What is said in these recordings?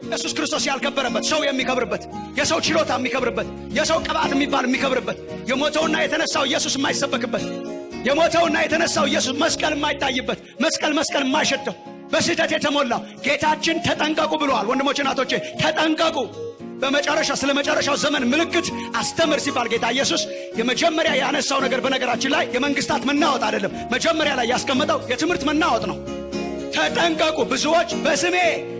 ኢየሱስ ክርስቶስ ያልከበረበት ሰው የሚከብርበት የሰው ችሎታ የሚከብርበት የሰው ቅባት የሚባል የሚከብርበት የሞተውና የተነሳው ኢየሱስ የማይሰበክበት የሞተውና የተነሳው ኢየሱስ መስቀል የማይታይበት መስቀል የማይሸተው በስህተት የተሞላው ጌታችን ተጠንቀቁ ብለዋል። ወንድሞች እናቶቼ ተጠንቀቁ። በመጨረሻ ስለ መጨረሻው ዘመን ምልክት አስተምር ሲባል ጌታ ኢየሱስ የመጀመሪያ ያነሳው ነገር በነገራችን ላይ የመንግስታት መናወጥ አይደለም። መጀመሪያ ላይ ያስቀመጠው የትምህርት መናወጥ ነው። ተጠንቀቁ ብዙዎች በስሜ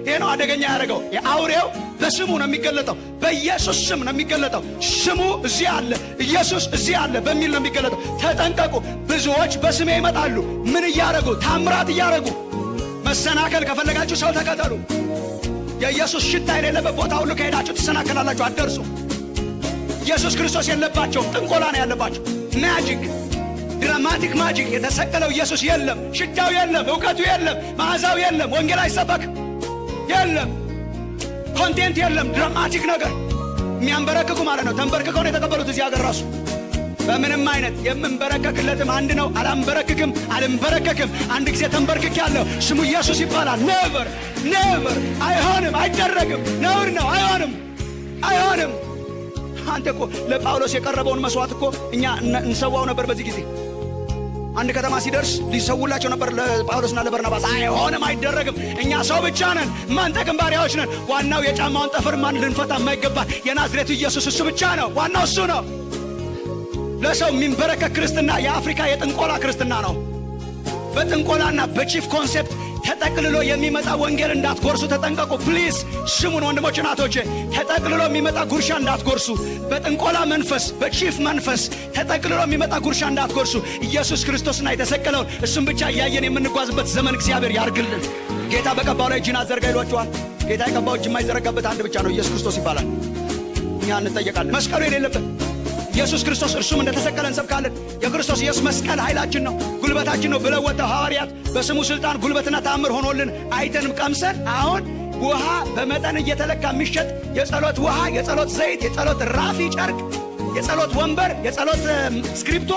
ይሄ ነው አደገኛ ያደረገው። የአውሬው በስሙ ነው የሚገለጠው። በኢየሱስ ስም ነው የሚገለጠው። ስሙ እዚህ አለ፣ ኢየሱስ እዚህ አለ በሚል ነው የሚገለጠው። ተጠንቀቁ ብዙዎች በስሜ ይመጣሉ። ምን እያደረጉ? ታምራት እያደረጉ። መሰናከል ከፈለጋችሁ ሰው ተከተሉ። የኢየሱስ ሽታ የሌለበት ቦታ ሁሉ ከሄዳችሁ ትሰናከላላችሁ፣ አትደርሱ። ኢየሱስ ክርስቶስ የለባቸውም። ጥንቆላ ነው ያለባቸው። ማጂክ፣ ድራማቲክ ማጂክ። የተሰቀለው ኢየሱስ የለም፣ ሽታው የለም፣ እውቀቱ የለም፣ መዓዛው የለም፣ ወንጌል አይሰበክም፣ የለም፣ ኮንቴንት የለም። ድራማቲክ ነገር የሚያንበረክኩ ማለት ነው። ተንበርክከው ነው የተቀበሉት እዚህ ሀገር ራሱ። በምንም አይነት የምንበረከክለትም አንድ ነው። አላንበረክክም፣ አልንበረከክም። አንድ ጊዜ ተንበርክክ ያለው ስሙ ኢየሱስ ይባላል። ኔቨር ኔቨር። አይሆንም፣ አይደረግም፣ ነውር ነው። አይሆንም። አንተ እኮ ለጳውሎስ የቀረበውን መስዋዕት እኮ እኛ እንሰዋው ነበር። በዚህ ጊዜ አንድ ከተማ ሲደርስ ሊሰውላቸው ነበር ለጳውሎስና ለበርናባስ። አይሆንም፣ አይደረግም። እኛ ሰው ብቻ ነን፣ ማንጠቅም ባሪያዎች ነን። ዋናው የጫማውን ጠፍር ማን ልንፈታ የማይገባ የናዝሬቱ ኢየሱስ እሱ ብቻ ነው። ዋናው እሱ ነው። ለሰው የሚንበረከክ ክርስትና የአፍሪካ የጥንቆላ ክርስትና ነው። በጥንቆላና በቺፍ ኮንሴፕት ተጠቅልሎ የሚመጣ ወንጌል እንዳትጎርሱ ተጠንቀቁ። ፕሊዝ ስሙን ወንድሞች እናቶቼ፣ ተጠቅልሎ የሚመጣ ጉርሻ እንዳትጎርሱ። በጥንቆላ መንፈስ፣ በቺፍ መንፈስ ተጠቅልሎ የሚመጣ ጉርሻ እንዳትጎርሱ። ኢየሱስ ክርስቶስና የተሰቀለውን እሱም ብቻ እያየን የምንጓዝበት ዘመን እግዚአብሔር ያርግልን። ጌታ በቀባው ላይ እጅን አዘርጋ ይሏቸዋል። ጌታ የቀባው እጅ የማይዘረጋበት አንድ ብቻ ነው፣ ኢየሱስ ክርስቶስ ይባላል። እኛ እንጠየቃለን። መስቀሉ የሌለበት ኢየሱስ ክርስቶስ እርሱም እንደተሰቀለ እንሰብካለን። የክርስቶስ ኢየሱስ መስቀል ኃይላችን ነው፣ ጉልበታችን ነው ብለው ወጥተው ሐዋርያት በስሙ ሥልጣን ጉልበትና ተአምር ሆኖልን አይተንም ቀምሰን አሁን ውሃ በመጠን እየተለካ የሚሸጥ የጸሎት ውሃ፣ የጸሎት ዘይት፣ የጸሎት ራፊ ጨርቅ፣ የጸሎት ወንበር፣ የጸሎት ስክሪፕቶ።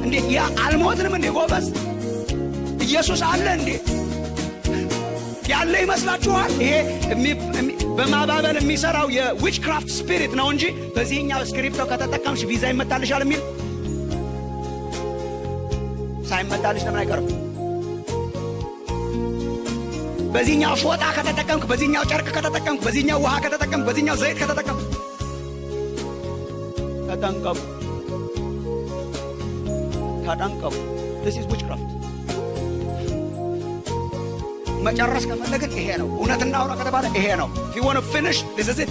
እንዴ ያ አልሞትንም እንዴ ጎበዝ? ኢየሱስ አለ እንዴ? ያለ ይመስላችኋል? ይሄ በማባበል የሚሰራው የዊችክራፍት ስፒሪት ነው እንጂ በዚህኛው ስክሪፕቶ ከተጠቀምሽ ቪዛ ይመጣልሻል የሚል ሳይመጣልሽ ለምን አይቀርም? በዚህኛው ፎጣ ከተጠቀምክ፣ በዚህኛው ጨርቅ ከተጠቀምክ፣ በዚህኛው ውሃ ከተጠቀምክ፣ በዚህኛው ዘይት ከተጠቀምክ ተጠንቀቁ። this is witchcraft። መጨረስ ከፈለግን ይሄ ነው። እውነትና አውራ ከተባለ ይሄ ነው። if you want to finish this is it።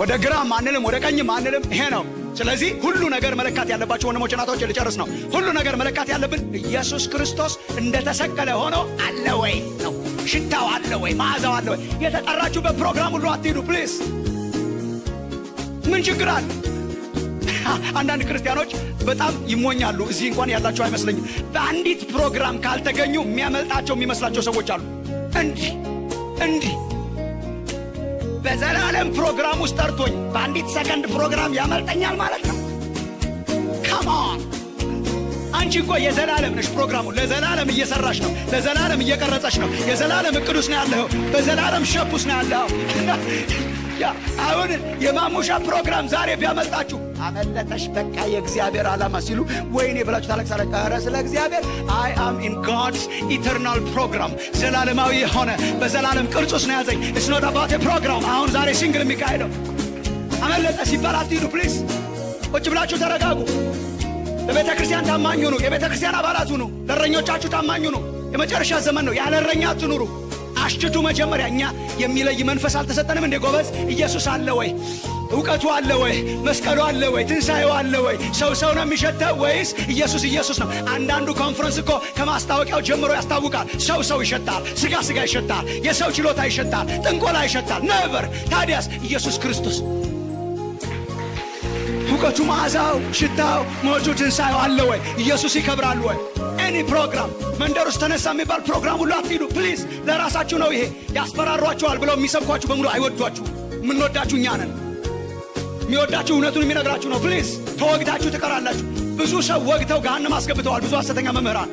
ወደ ግራ ማንልም ወደ ቀኝ ማንልም፣ ይሄ ነው። ስለዚህ ሁሉ ነገር መለካት ያለባችሁ ወንድሞች እናቶች ልጨርስ ነው። ሁሉ ነገር መለካት ያለብን ኢየሱስ ክርስቶስ እንደተሰቀለ ሆኖ አለ ወይ ነው። ሽታው አለ ወይ? መዓዛው አለ ወይ? የተጠራችሁበት ፕሮግራም ሁሉ አትሄዱ ፕሊዝ። ምን ችግር አለ? አንዳንድ ክርስቲያኖች በጣም ይሞኛሉ። እዚህ እንኳን ያላችሁ አይመስለኝም። በአንዲት ፕሮግራም ካልተገኙ የሚያመልጣቸው የሚመስላቸው ሰዎች አሉ። እንዲህ በዘላለም ፕሮግራም ውስጥ ጠርቶኝ በአንዲት ሰከንድ ፕሮግራም ያመልጠኛል ማለት ነው? ካሞን አንቺ እኮ የዘላለም ነሽ። ፕሮግራሙ ለዘላለም እየሰራሽ ነው፣ ለዘላለም እየቀረጸሽ ነው። የዘላለም እቅዱስ ነው ያለው፣ በዘላለም ሸፑስ ነው ያለው። አሁን የማሙሻ ፕሮግራም ዛሬ ቢያመልጣችሁ አመለጠሽ በቃ የእግዚአብሔር ዓላማ ሲሉ ወይኔ ብላችሁ ታለቅሳላችሁ። ኧረ ስለ እግዚአብሔር I am in God's eternal program። ዘላለማዊ የሆነ በዘላለም ቅርጹስ ነው ያዘኝ። it's not about a program። አሁን ዛሬ ሲንግል የሚካሄደው አመለጠ ሲባል አትሂዱ ፕሊዝ። ቁጭ ብላችሁ ተረጋጉ። ለቤተ ክርስቲያን ታማኙ ነው። የቤተ ክርስቲያን አባላት ሁኑ። ለእረኞቻችሁ ታማኙ ነው። የመጨረሻ ዘመን ነው። ያለ እረኛ አትኑሩ። አሽቱ መጀመሪያ እኛ የሚለይ መንፈስ አልተሰጠንም እንዴ ጎበዝ? ኢየሱስ አለ ወይ? እውቀቱ አለ ወይ? መስቀሉ አለ ወይ? ትንሣኤው አለ ወይ? ሰው ነው የሚሸተው ወይስ ኢየሱስ ነው? አንዳንዱ ኮንፈረንስ እኮ ከማስታወቂያው ጀምሮ ያስታውቃል። ሰው ይሸታል፣ ስጋ ይሸታል፣ የሰው ችሎታ ይሸታል፣ ጥንቆላ ይሸታል። ነቨር። ታዲያስ ኢየሱስ ክርስቶስ እውቀቱ፣ መዓዛው፣ ሽታው፣ ሞቱ፣ ትንሣኤው አለ ወይ? ኢየሱስ ይከብራል ወይ? ኤኒ ፕሮግራም መንደር ውስጥ ተነሳ የሚባል ፕሮግራም ሁሉ አትሂዱ ፕሊዝ። ለራሳችሁ ነው ይሄ። ያስፈራሯችኋል ብለው የሚሰብኳችሁ በሙሉ አይወዷችሁ። የምንወዳችሁ እኛ ነን። የሚወዳችሁ እውነቱን የሚነግራችሁ ነው። ፕሊዝ ተወግታችሁ ትቀራላችሁ። ብዙ ሰው ወግተው ገሃነም አስገብተዋል ብዙ ሐሰተኛ መምህራን።